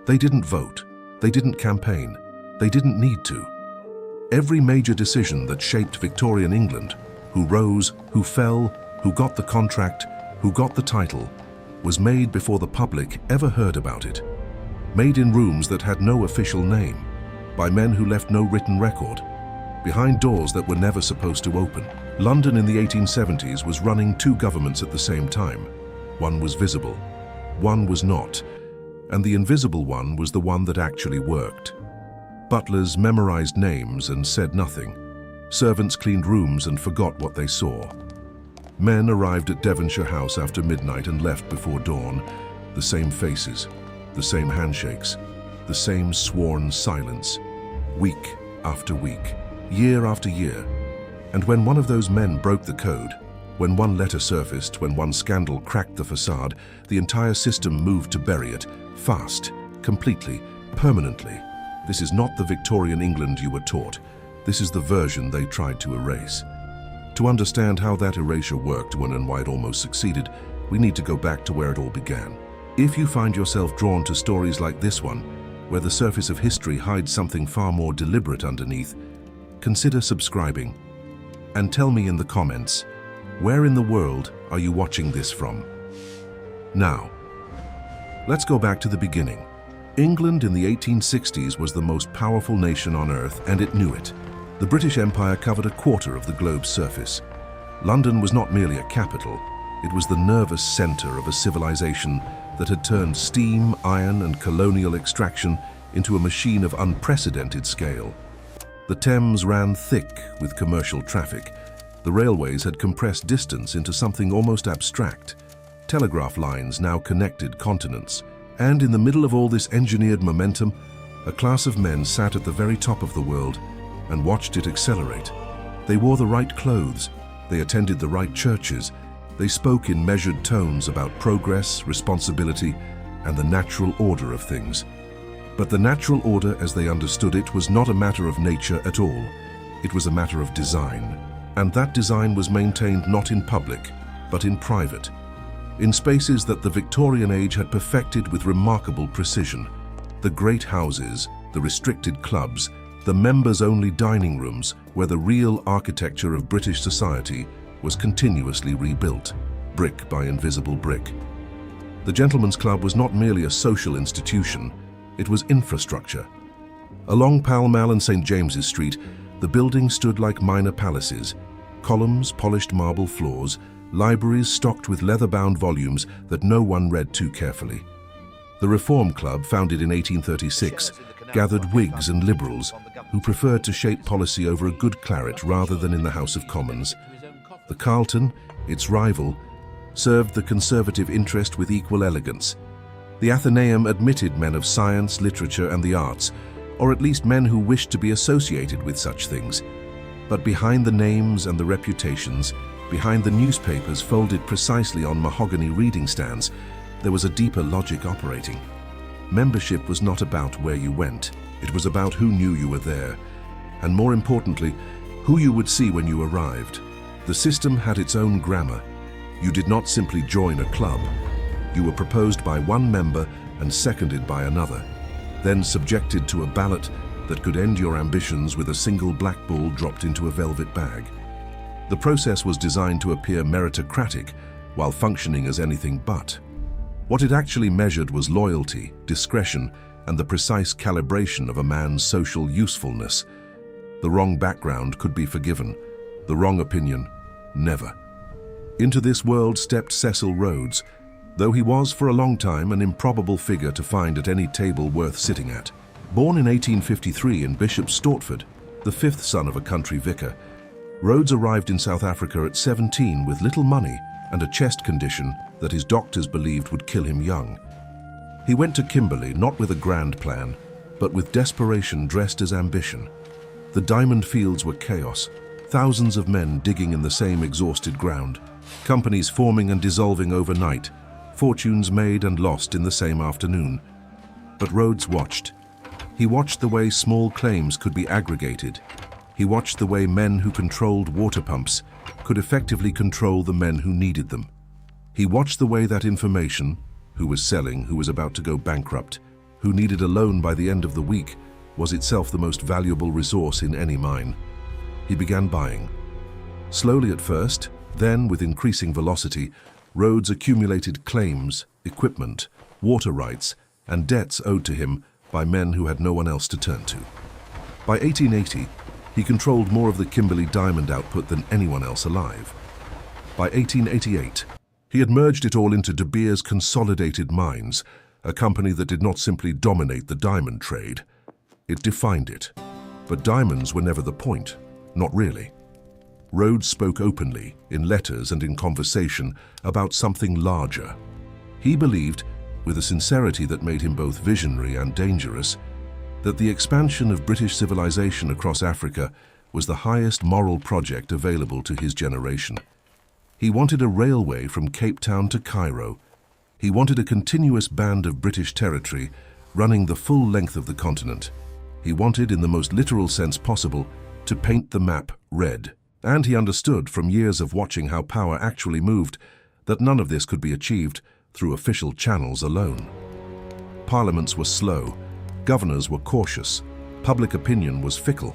They didn't vote. They didn't campaign. They didn't need to. Every major decision that shaped Victorian England, who rose, who fell, who got the contract, who got the title, was made before the public ever heard about it. Made in rooms that had no official name, by men who left no written record, behind doors that were never supposed to open. London in the 1870s was running two governments at the same time. One was visible, one was not, and the invisible one was the one that actually worked. Butlers memorized names and said nothing. Servants cleaned rooms and forgot what they saw. Men arrived at Devonshire House after midnight and left before dawn. The same faces, the same handshakes, the same sworn silence, week after week, year after year. And when one of those men broke the code, when one letter surfaced, when one scandal cracked the facade, the entire system moved to bury it, fast, completely, permanently. This is not the Victorian England you were taught. This is the version they tried to erase. To understand how that erasure worked when and why it almost succeeded, we need to go back to where it all began. If you find yourself drawn to stories like this one, where the surface of history hides something far more deliberate underneath, consider subscribing. And tell me in the comments, where in the world are you watching this from? Now, let's go back to the beginning. England in the 1860s was the most powerful nation on earth, and it knew it. The British Empire covered a quarter of the globe's surface. London was not merely a capital, it was the nervous center of a civilization that had turned steam, iron, and colonial extraction into a machine of unprecedented scale. The Thames ran thick with commercial traffic. The railways had compressed distance into something almost abstract. Telegraph lines now connected continents. And in the middle of all this engineered momentum, a class of men sat at the very top of the world and watched it accelerate. They wore the right clothes, they attended the right churches, they spoke in measured tones about progress, responsibility, and the natural order of things. But the natural order as they understood it was not a matter of nature at all. It was a matter of design. And that design was maintained not in public, but in private, in spaces that the Victorian age had perfected with remarkable precision. The great houses, the restricted clubs, the members-only dining rooms where the real architecture of British society was continuously rebuilt, brick by invisible brick. The Gentlemen's Club was not merely a social institution, it was infrastructure. Along Pall Mall and St. James's Street, the buildings stood like minor palaces, columns, polished marble floors, libraries stocked with leather-bound volumes that no one read too carefully. The Reform Club, founded in 1836, gathered Whigs and Liberals who preferred to shape policy over a good claret rather than in the House of Commons. The Carlton, its rival, served the conservative interest with equal elegance. The Athenaeum admitted men of science, literature, and the arts, or at least men who wished to be associated with such things. But behind the names and the reputations, behind the newspapers folded precisely on mahogany reading stands, there was a deeper logic operating. Membership was not about where you went, it was about who knew you were there, and more importantly, who you would see when you arrived. The system had its own grammar. You did not simply join a club. You were proposed by one member and seconded by another, then subjected to a ballot that could end your ambitions with a single black ball dropped into a velvet bag. The process was designed to appear meritocratic while functioning as anything but. What it actually measured was loyalty, discretion, and the precise calibration of a man's social usefulness. The wrong background could be forgiven, the wrong opinion, never. Into this world stepped Cecil Rhodes, though he was for a long time an improbable figure to find at any table worth sitting at. Born in 1853 in Bishop Stortford, the fifth son of a country vicar, Rhodes arrived in South Africa at 17 with little money and a chest condition that his doctors believed would kill him young. He went to Kimberley not with a grand plan, but with desperation dressed as ambition. The diamond fields were chaos, thousands of men digging in the same exhausted ground, companies forming and dissolving overnight, fortunes made and lost in the same afternoon. But Rhodes watched. He watched the way small claims could be aggregated. He watched the way men who controlled water pumps could effectively control the men who needed them. He watched the way that information, who was selling, who was about to go bankrupt, who needed a loan by the end of the week, was itself the most valuable resource in any mine. He began buying. Slowly at first, then with increasing velocity, Rhodes accumulated claims, equipment, water rights, and debts owed to him by men who had no one else to turn to. By 1880, he controlled more of the Kimberley diamond output than anyone else alive. By 1888, he had merged it all into De Beers Consolidated Mines, a company that did not simply dominate the diamond trade. It defined it. But diamonds were never the point, not really. Rhodes spoke openly, in letters and in conversation, about something larger. He believed, with a sincerity that made him both visionary and dangerous, that the expansion of British civilization across Africa was the highest moral project available to his generation. He wanted a railway from Cape Town to Cairo. He wanted a continuous band of British territory running the full length of the continent. He wanted, in the most literal sense possible, to paint the map red. And he understood from years of watching how power actually moved that none of this could be achieved through official channels alone. Parliaments were slow, governors were cautious, public opinion was fickle.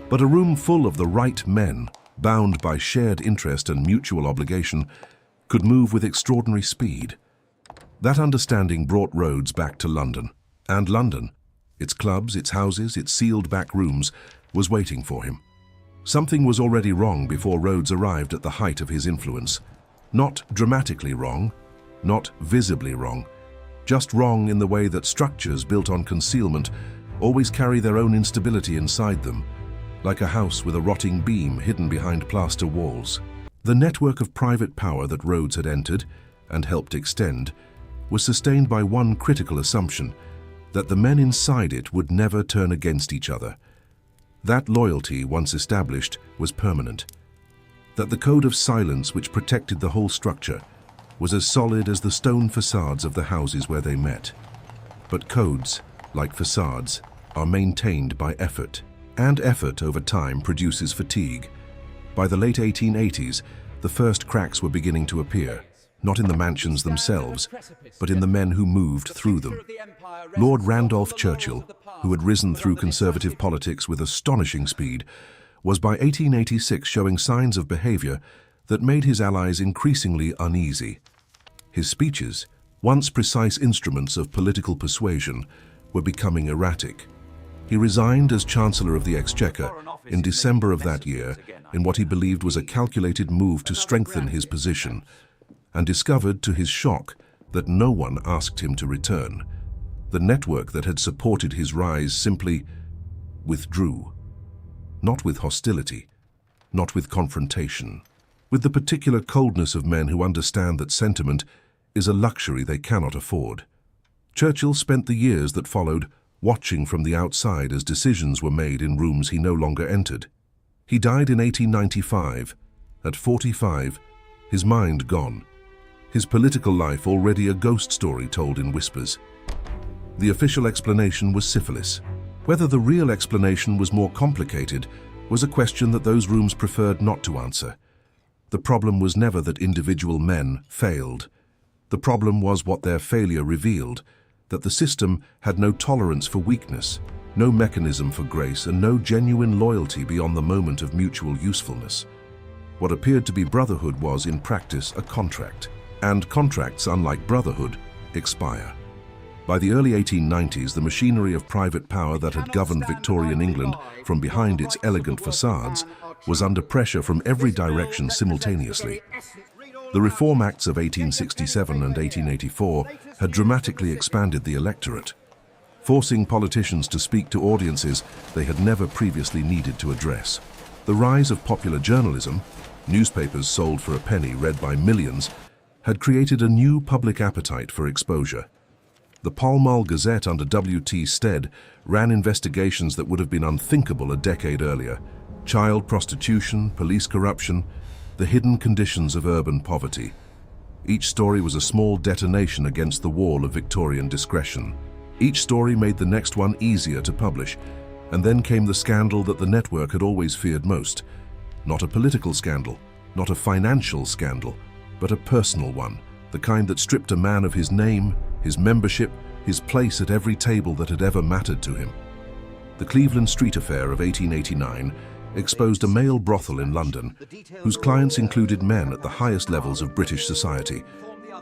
But a room full of the right men, bound by shared interest and mutual obligation, could move with extraordinary speed. That understanding brought Rhodes back to London. And London, its clubs, its houses, its sealed back rooms, was waiting for him. Something was already wrong before Rhodes arrived at the height of his influence. Not dramatically wrong, not visibly wrong, just wrong in the way that structures built on concealment always carry their own instability inside them, like a house with a rotting beam hidden behind plaster walls. The network of private power that Rhodes had entered and helped extend was sustained by one critical assumption, that the men inside it would never turn against each other. That loyalty, once established, was permanent. That the code of silence which protected the whole structure was as solid as the stone facades of the houses where they met. But codes, like facades, are maintained by effort, and effort over time produces fatigue. By the late 1880s, the first cracks were beginning to appear, not in the mansions themselves, but in the men who moved through them. Lord Randolph Churchill, who had risen through conservative politics with astonishing speed, was by 1886 showing signs of behavior that made his allies increasingly uneasy. His speeches, once precise instruments of political persuasion, were becoming erratic. He resigned as Chancellor of the Exchequer in December of that year in what he believed was a calculated move to strengthen his position, and discovered to his shock that no one asked him to return. The network that had supported his rise simply withdrew. Not with hostility, not with confrontation, with the particular coldness of men who understand that sentiment is a luxury they cannot afford. Churchill spent the years that followed watching from the outside as decisions were made in rooms he no longer entered. He died in 1895, at 45, his mind gone, his political life already a ghost story told in whispers. The official explanation was syphilis. Whether the real explanation was more complicated was a question that those rooms preferred not to answer. The problem was never that individual men failed. The problem was what their failure revealed, that the system had no tolerance for weakness, no mechanism for grace, and no genuine loyalty beyond the moment of mutual usefulness. What appeared to be brotherhood was, in practice, a contract. And contracts, unlike brotherhood, expire. By the early 1890s, the machinery of private power that had governed Victorian England from behind its elegant facades was under pressure from every direction simultaneously. The Reform Acts of 1867 and 1884 had dramatically expanded the electorate, forcing politicians to speak to audiences they had never previously needed to address. The rise of popular journalism, newspapers sold for a penny read by millions, had created a new public appetite for exposure. The Pall Mall Gazette under W.T. Stead ran investigations that would have been unthinkable a decade earlier: child prostitution, police corruption, the hidden conditions of urban poverty. Each story was a small detonation against the wall of Victorian discretion. Each story made the next one easier to publish, and then came the scandal that the network had always feared most. Not a political scandal, not a financial scandal, but a personal one, the kind that stripped a man of his name, his membership, his place at every table that had ever mattered to him. The Cleveland Street Affair of 1889 exposed a male brothel in London, whose clients included men at the highest levels of British society,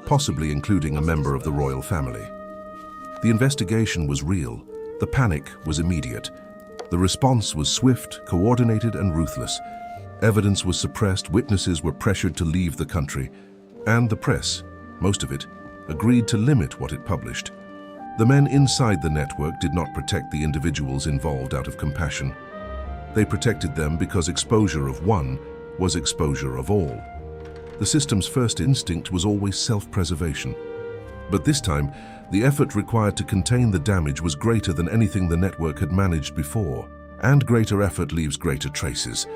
possibly including a member of the royal family. The investigation was real. The panic was immediate. The response was swift, coordinated, and ruthless. Evidence was suppressed, witnesses were pressured to leave the country, and the press, most of it, agreed to limit what it published. The men inside the network did not protect the individuals involved out of compassion. They protected them because exposure of one was exposure of all. The system's first instinct was always self-preservation. But this time, the effort required to contain the damage was greater than anything the network had managed before, and greater effort leaves greater traces.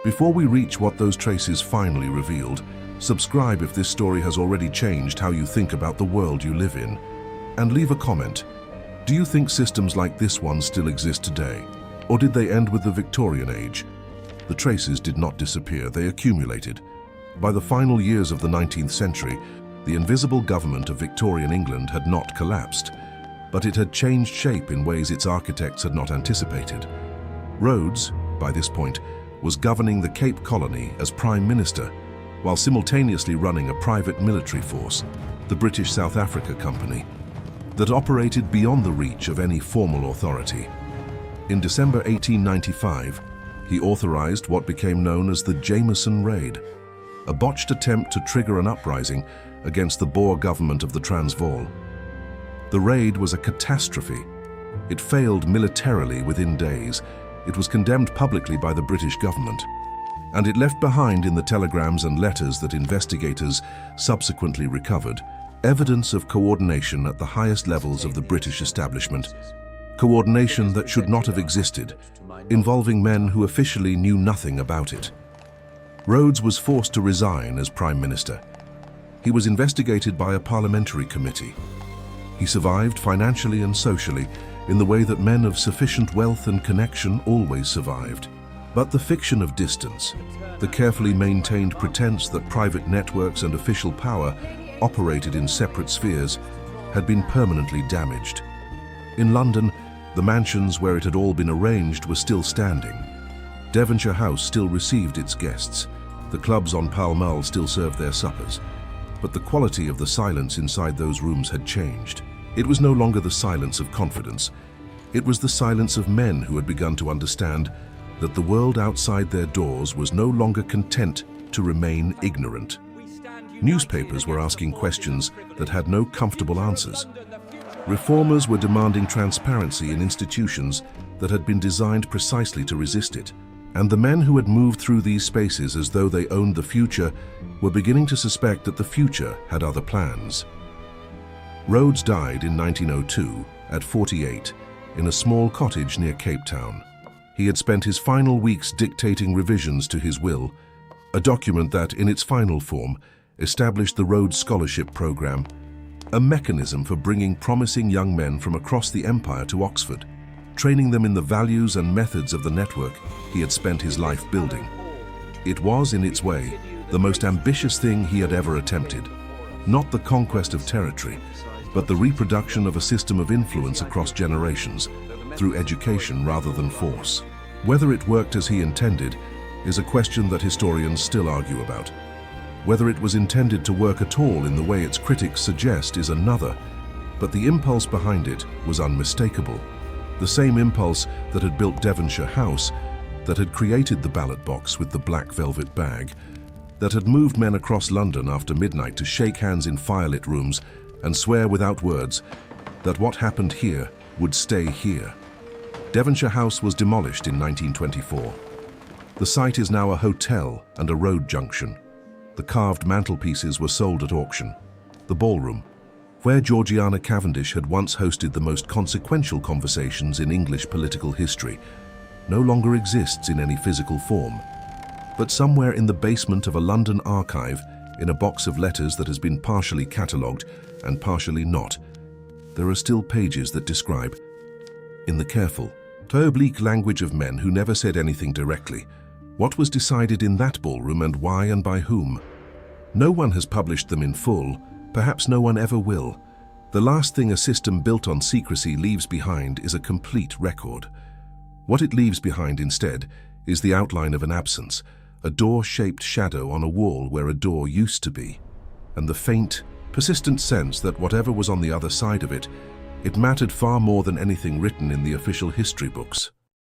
Before we reach what those traces finally revealed, subscribe if this story has already changed how you think about the world you live in. And leave a comment. Do you think systems like this one still exist today? Or did they end with the Victorian age? The traces did not disappear, they accumulated. By the final years of the 19th century, the invisible government of Victorian England had not collapsed, but it had changed shape in ways its architects had not anticipated. Rhodes, by this point, was governing the Cape Colony as Prime Minister, while simultaneously running a private military force, the British South Africa Company, that operated beyond the reach of any formal authority. In December 1895, he authorized what became known as the Jameson Raid, a botched attempt to trigger an uprising against the Boer government of the Transvaal. The raid was a catastrophe. It failed militarily within days. It was condemned publicly by the British government, and it left behind in the telegrams and letters that investigators subsequently recovered evidence of coordination at the highest levels of the British establishment, coordination that should not have existed, involving men who officially knew nothing about it. Rhodes was forced to resign as Prime Minister. He was investigated by a parliamentary committee. He survived financially and socially in the way that men of sufficient wealth and connection always survived. But the fiction of distance, the carefully maintained pretense that private networks and official power operated in separate spheres, had been permanently damaged. In London, the mansions where it had all been arranged were still standing. Devonshire House still received its guests. The clubs on Pall Mall still served their suppers. But the quality of the silence inside those rooms had changed. It was no longer the silence of confidence. It was the silence of men who had begun to understand that the world outside their doors was no longer content to remain ignorant. Newspapers were asking questions that had no comfortable answers. Reformers were demanding transparency in institutions that had been designed precisely to resist it. And the men who had moved through these spaces as though they owned the future were beginning to suspect that the future had other plans. Rhodes died in 1902 at 48 in a small cottage near Cape Town. He had spent his final weeks dictating revisions to his will, a document that, in its final form, established the Rhodes Scholarship Program, a mechanism for bringing promising young men from across the empire to Oxford, training them in the values and methods of the network he had spent his life building. It was, in its way, the most ambitious thing he had ever attempted. Not the conquest of territory, but the reproduction of a system of influence across generations, through education rather than force. Whether it worked as he intended is a question that historians still argue about. Whether it was intended to work at all in the way its critics suggest is another, but the impulse behind it was unmistakable. The same impulse that had built Devonshire House, that had created the ballot box with the black velvet bag, that had moved men across London after midnight to shake hands in firelit rooms and swear without words that what happened here would stay here. Devonshire House was demolished in 1924. The site is now a hotel and a road junction. The carved mantelpieces were sold at auction. The ballroom, where Georgiana Cavendish had once hosted the most consequential conversations in English political history, no longer exists in any physical form. But somewhere in the basement of a London archive, in a box of letters that has been partially catalogued and partially not, there are still pages that describe, in the careful, oblique language of men who never said anything directly, what was decided in that ballroom and why and by whom. No one has published them in full, perhaps no one ever will, The last thing a system built on secrecy leaves behind is a complete record. What it leaves behind instead is the outline of an absence, a door-shaped shadow on a wall where a door used to be, and the faint, persistent sense that whatever was on the other side of it, it mattered far more than anything written in the official history books.